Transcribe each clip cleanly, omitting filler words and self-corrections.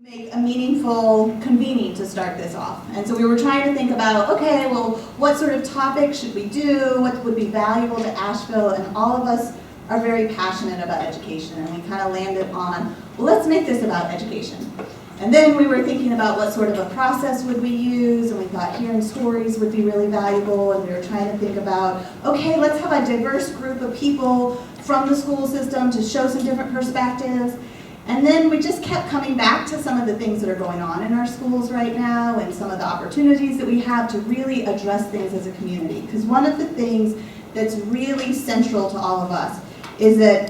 Make a meaningful convening to start this off. And so we were trying to think about, okay, well, what sort of topics should we do? What would be valuable to Asheville? And all of us are very passionate about education. And we kind of landed on, well, let's make this about education. And then we were thinking about what sort of a process would we use, and we thought hearing stories would be really valuable, and we were trying to think about, okay, let's have a diverse group of people from the school system to show some different perspectives. And then we just kept coming back to some of the things that are going on in our schools right now and some of the opportunities that we have to really address things as a community. Because one of the things that's really central to all of us is that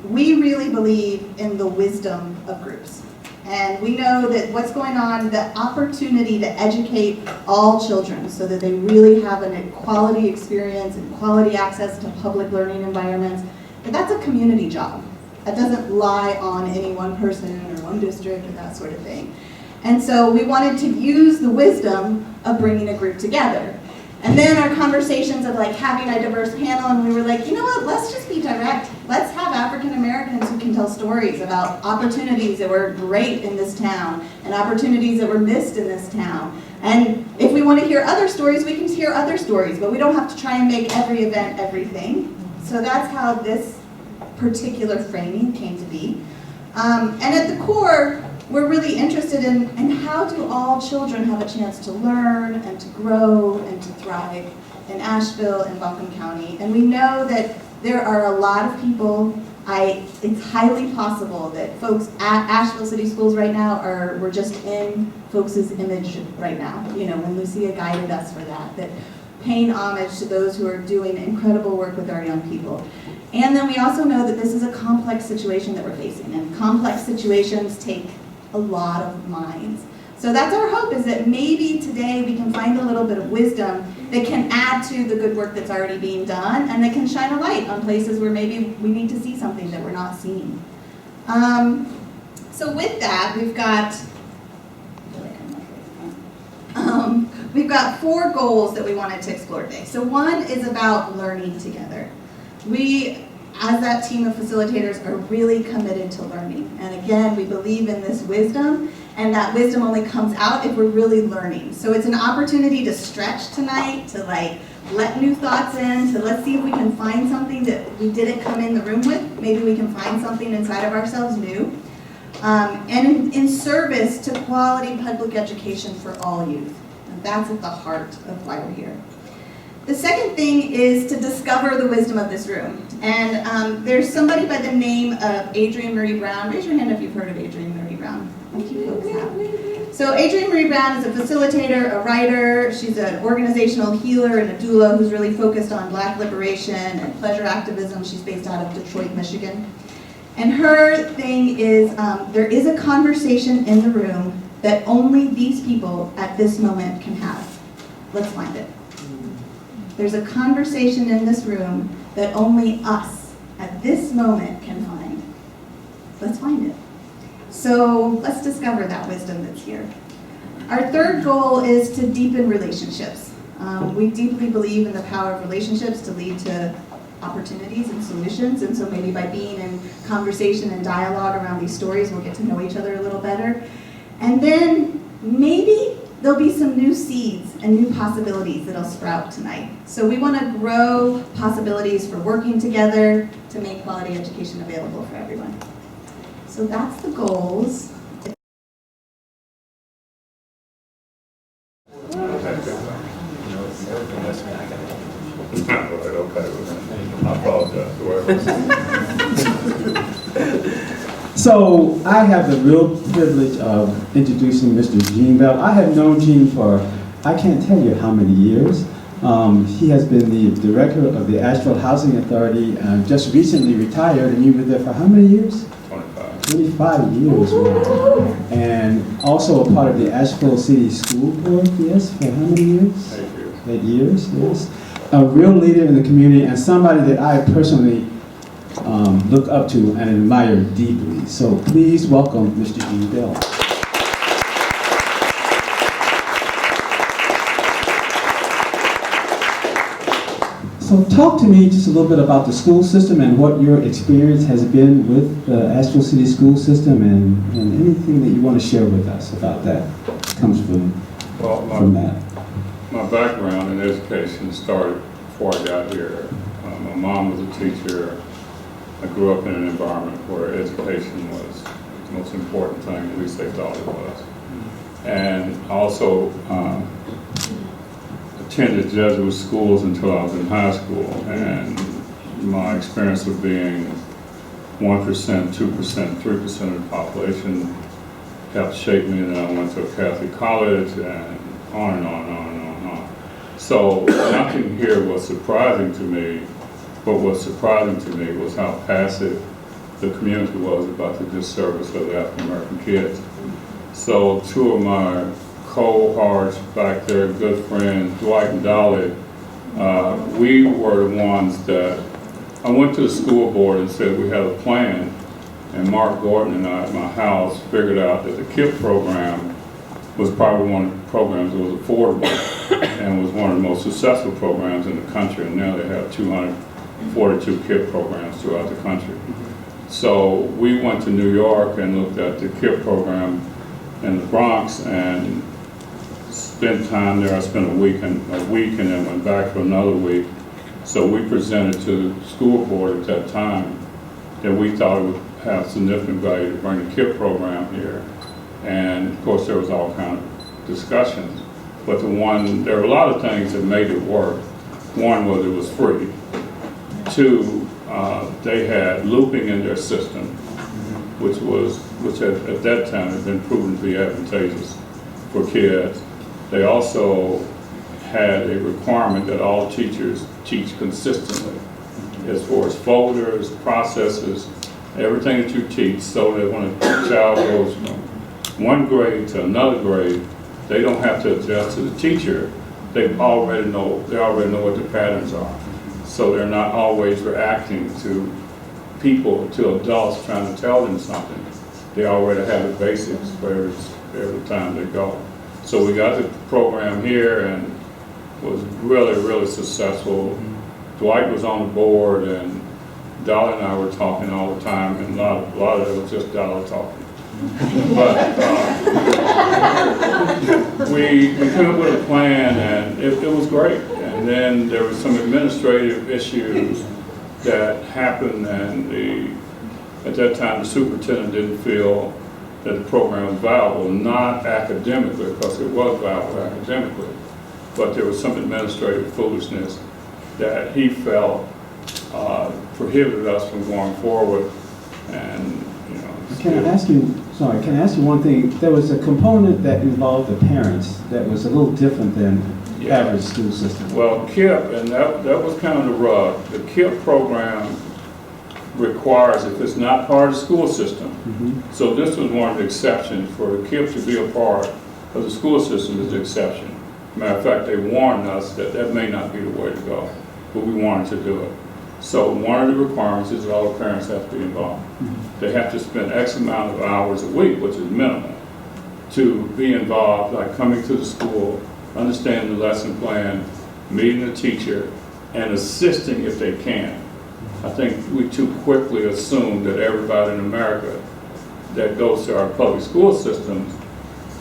we really believe in the wisdom of groups. And we know that what's going on, the opportunity to educate all children so that they really have an quality experience and quality access to public learning environments, that's a community job. That doesn't lie on any one person or one district or that sort of thing. And so we wanted to use the wisdom of bringing a group together. And then our conversations of like having a diverse panel, and we were like, you know what, let's just be direct. Let's have African Americans who can tell stories about opportunities that were great in this town and opportunities that were missed in this town. And if we want to hear other stories, we can hear other stories, but we don't have to try and make every event everything. So that's how this particular framing came to be. And at the core, we're really interested in how do all children have a chance to learn and to grow and to thrive in Asheville and Buncombe County. And we know that there are a lot of people, it's highly possible that folks at Asheville City Schools right now we're just in folks' image right now. You know, when Lucia guided us for that paying homage to those who are doing incredible work with our young people. And then we also know that this is a complex situation that we're facing, and complex situations take a lot of minds. So that's our hope, is that maybe today we can find a little bit of wisdom that can add to the good work that's already being done, and that can shine a light on places where maybe we need to see something that we're not seeing. So with that, we've got 4 goals that we wanted to explore today. So one is about learning together. We, as that team of facilitators, are really committed to learning. And again, we believe in this wisdom, and that wisdom only comes out if we're really learning. So it's an opportunity to stretch tonight, to let new thoughts in, to let's see if we can find something that we didn't come in the room with. Maybe we can find something inside of ourselves new. And in service to quality public education for all youth. And that's at the heart of why we're here. The second thing is to discover the wisdom of this room. And there's somebody by the name of Adrienne Marie Brown. Raise your hand if you've heard of Adrienne Marie Brown. Thank you folks have. So Adrienne Marie Brown is a facilitator, a writer. She's an organizational healer and a doula who's really focused on Black liberation and pleasure activism. She's based out of Detroit, Michigan. And her thing is, there is a conversation in the room that only these people at this moment can have. Let's find it. There's a conversation in this room that only us at this moment can find. Let's find it. So let's discover that wisdom that's here. Our third goal is to deepen relationships. We deeply believe in the power of relationships to lead to opportunities and solutions, and so maybe by being in conversation and dialogue around these stories, we'll get to know each other a little better. And then maybe there'll be some new seeds and new possibilities that'll sprout tonight. So we want to grow possibilities for working together to make quality education available for everyone. So that's the goals. So I have the real privilege of introducing Mr. Gene Bell. I have known Gene for, I can't tell you how many years. He has been the director of the Asheville Housing Authority, just recently retired, and you were there for how many years? 25 years. Wow. And also a part of the Asheville City School Board, yes, for how many years? 8 years. 8 years, yes. A real leader in the community and somebody that I personally look up to and admire deeply. So please welcome Mr. Gene Bell. So talk to me just a little bit about the school system and what your experience has been with the Asheville City school system, and anything that you want to share with us about that comes from that. My background in education started before I got here. My mom was a teacher. I grew up in an environment where education was the most important thing, at least they thought it was. And I also attended Jesuit schools until I was in high school, and my experience of being 1%, 2%, 3% of the population helped shape me. And then I went to a Catholic college, and on and on and on and on and on. So nothing here was surprising to me. What was surprising to me was how passive the community was about the disservice of the African American kids. So two of my cohorts back there, good friends, Dwight and Dolly, we were the ones that, I went to the school board and said we had a plan, and Mark Gordon and I at my house figured out that the KIP program was probably one of the programs that was affordable and was one of the most successful programs in the country, and now they have 242 KIP programs throughout the country. So we went to New York and looked at the KIP program in the Bronx and spent time there. I spent a week and then went back for another week. So we presented to the school board at that time that we thought it would have significant value to bring the KIP program here. And of course there was all kind of discussions, but there were a lot of things that made it work. One was it was free. Two, they had looping in their system, which at that time had been proven to be advantageous for kids. They also had a requirement that all teachers teach consistently as far as folders, processes, everything that you teach, so that when a child goes from one grade to another grade, they don't have to adjust to the teacher. They already know what the patterns are. So they're not always reacting to people, to adults trying to tell them something. They already have the basics for every time they go. So we got the program here and was really, really successful. Dwight was on the board, and Dolly and I were talking all the time, and a lot of it was just Dolly talking. But we came up with a plan, and it was great. And then there were some administrative issues that happened, and at that time the superintendent didn't feel that the program was viable, not academically, because it was viable academically, but there was some administrative foolishness that he felt prohibited us from going forward. And Can I ask you one thing? There was a component that involved the parents that was a little different than the average school system. Well, KIP, and that was kind of the rub. The KIP program requires, if it's not part of the school system, so this was one of the exceptions. For the KIP to be a part of the school system is the exception. Matter of fact, they warned us that that may not be the way to go, but we wanted to do it. So one of the requirements is that all the parents have to be involved. They have to spend X amount of hours a week, which is minimal, to be involved, like coming to the school, understanding the lesson plan, meeting the teacher, and assisting if they can. I think we too quickly assume that everybody in America that goes to our public school systems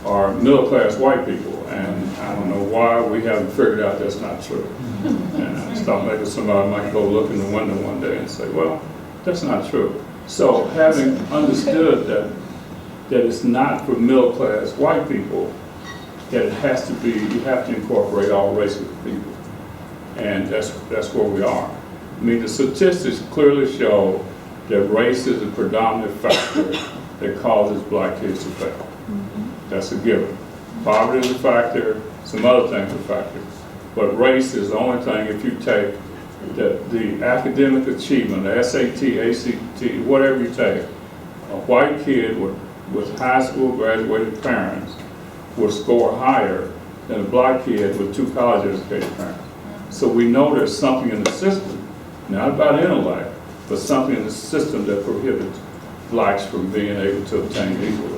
are middle-class white people, and I don't know why we haven't figured out that's not true. And I just thought maybe somebody might go look in the window one day and say, well, that's not true. So having understood that it's not for middle-class white people, that it has to be, you have to incorporate all races of people, and that's where we are. I mean, the statistics clearly show that race is a predominant factor that causes black kids to fail. That's a given. Poverty is a factor, some other things are factors. But race is the only thing, if you take the academic achievement, the SAT, ACT, whatever you take, a white kid with high school graduated parents will score higher than a black kid with 2 college educated parents. So we know there's something in the system, not about intellect, but something in the system that prohibits blacks from being able to obtain equally.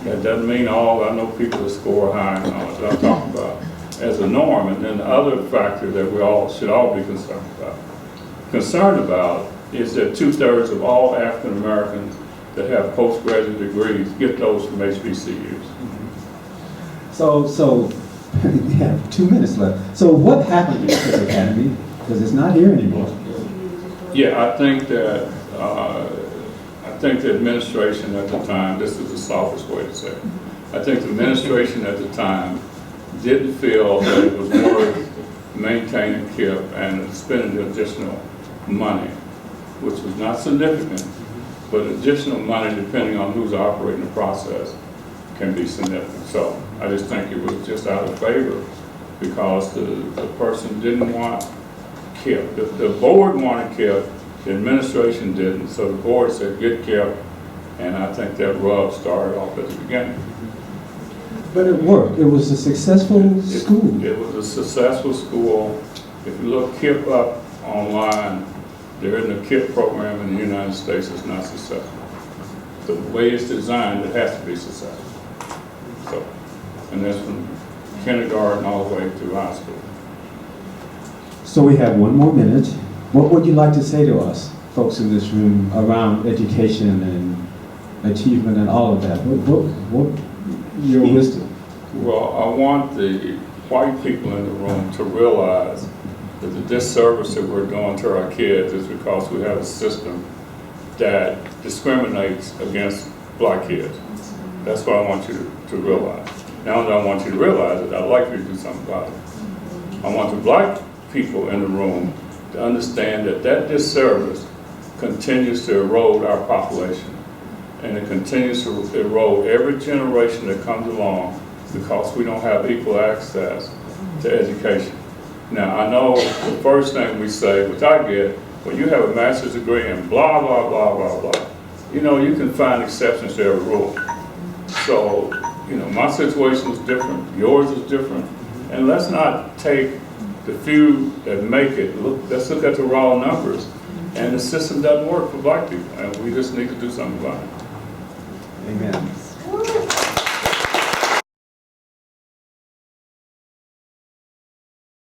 That doesn't mean I know people that score high and all that I'm talking about. as a norm. And then the other factor that we all should all be concerned about is that 2/3 of all African Americans that have postgraduate degrees get those from HBCUs. So we have 2 minutes left. So what happened to Chris Academy? Because it's not here anymore. Yeah, I think that the administration at the time, this is the softest way to say it, I think the administration at the time didn't feel that it was worth maintaining KIPP and spending additional money, which was not significant, but additional money, depending on who's operating the process, can be significant. So I just think it was just out of favor because the person didn't want KIPP. The board wanted KIPP, the administration didn't, so the board said get KIPP, and I think that rub started off at the beginning. But it worked. It was a successful school. It was a successful school. If you look KIPP up online, there isn't a KIPP program in the United States that's not successful. The way it's designed, it has to be successful. So, and that's from kindergarten all the way through high school. So we have 1 more minute. What would you like to say to us, folks in this room, around education and achievement and all of that? What your wisdom? Well, I want the white people in the room to realize that the disservice that we're doing to our kids is because we have a system that discriminates against black kids. That's what I want you to realize. Not only do I want you to realize it, I'd like you to do something about it. I want the black people in the room to understand that that disservice continues to erode our population. And it continues to erode every generation that comes along because we don't have equal access to education. Now, I know the first thing we say, which I get, well, you have a master's degree and blah, blah, blah, blah, blah. You know, you can find exceptions to every rule. So, you know, my situation is different, yours is different, and let's not take the few that make it, let's look at the raw numbers, and the system doesn't work for black people, and we just need to do something about it.